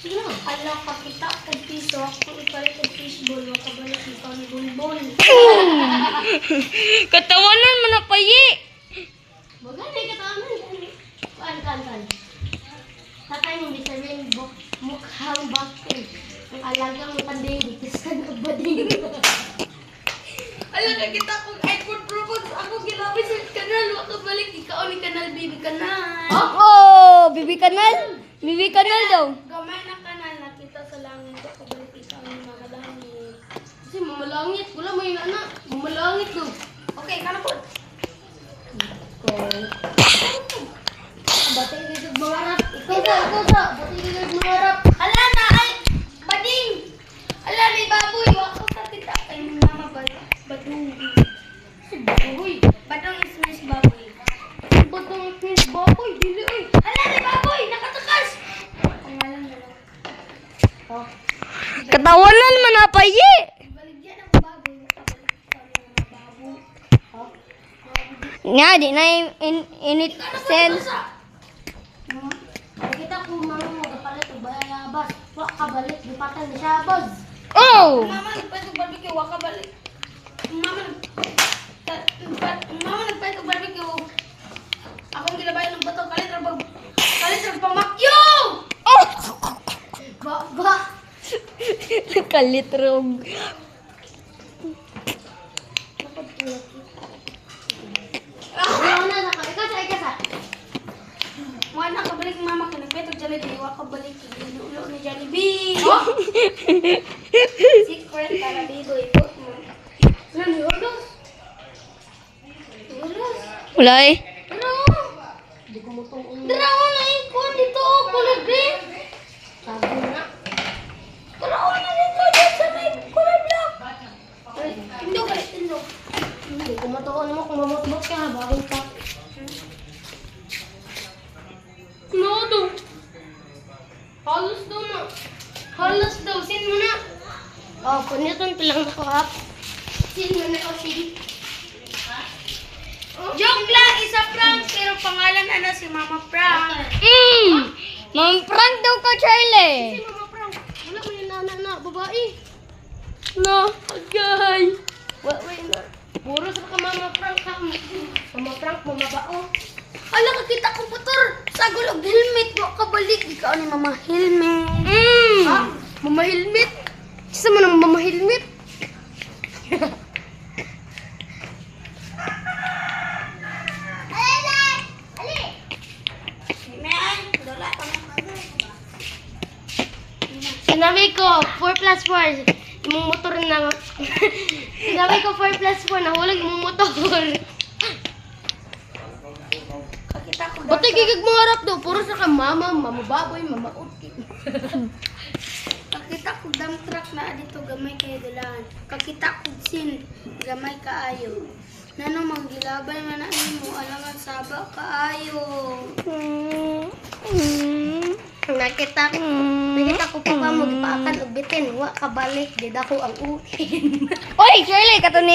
Ala ka kita kag piso, kung ipalit og fishball, wa kabalik ikaw ni Bonbon. Katawanan man na payi. Magani katawanan. Kan. Tatay mo bisarin mukhang bakit. Ang alagang matanding kisan og bading. Ala ka kita kung iPhone Pro Max ako gilabis sa kanal, wa kabalik ikaw ni kanal baby kanal. Oh, Bibi Kanal. Bibi Kanal daw. Gamay na kanal nakita sa langit wa kabalik ikaw ni mamalangit. Kasi mamalangit, wala mo yun anak. Mamalangit do. Okay, kana po. Okay. Batay dito mangarap. Ikaw sa. Batay dito mangarap. Ala na ay bading. Ala may baboy. Wako ka kita kay mama ba. Badung. Si baboy. Badung is miss baboy. Badung is miss baboy. Dili oy. Ala may baboy. Nakatakas. Pangalan na lang. Oh. Katawanan man na payi. Baligyan ang baboy. Nakabalik sa mga baboy. Oh. Nga, di na init sense. Kita ko mama mo kapalit og bayabas. Wa kabalik gipatan ni siya boss. Oh! Mama nagpahit og barbecue, wa kabalik. Mama nagpahit og barbecue. Akong gilabayan ng bato kalit ra pamakyo. Oh! Ba. Kalitrog. Ano na ikasa. Wa na kabalik mama ka nagpahit og Jollibee, wa kabalik ulo ni Jollibee. Secret para dito ito. Ano ulos? Ulos. Wala eh. Darawa na ikon dito, kulay green. Sabi na. Darawa na dito, sa may kulay black. Tindog. Hindi ko matuon mo kung mamutbot ka, bago pa. No, do. Halos daw, sin mo na. Oh, puniton pa lang ako, hap. Sin mo na, o sin. Joke lang, isa prank, pero pangalan ano si Mama Prank. Mam-prank daw ka, Charlie. Si Mama Prank, wala mo yung na, babae. No, agay. Wait na. Puro sa ka Mama Prank ha. Mama Prank, mamabao. Ala, kakita ko putor. Sagol og helmet, wa kabalik. Ikaw ni Mama Helmet. Ha? Mama Helmet? Isa man ang Mama Helmet? Sinabi ko, 4 plus 4. Imong motor na. Sinabi ko 4 plus 4. Nahulag imong motor. Kakita ko. Ba't gigig mo harap daw? Puro sa ka mama baboy, mama uti. Kakita ko dump truck na dito gamay kayo dulaan. Kakita ko sin gamay kaayo. Nano manggilabay man na mo alangan saba kaayo. Nakita ko pa mo gipaakan og bitin wa kabalik did ako ang ukin. Oy, Charlie, katuning.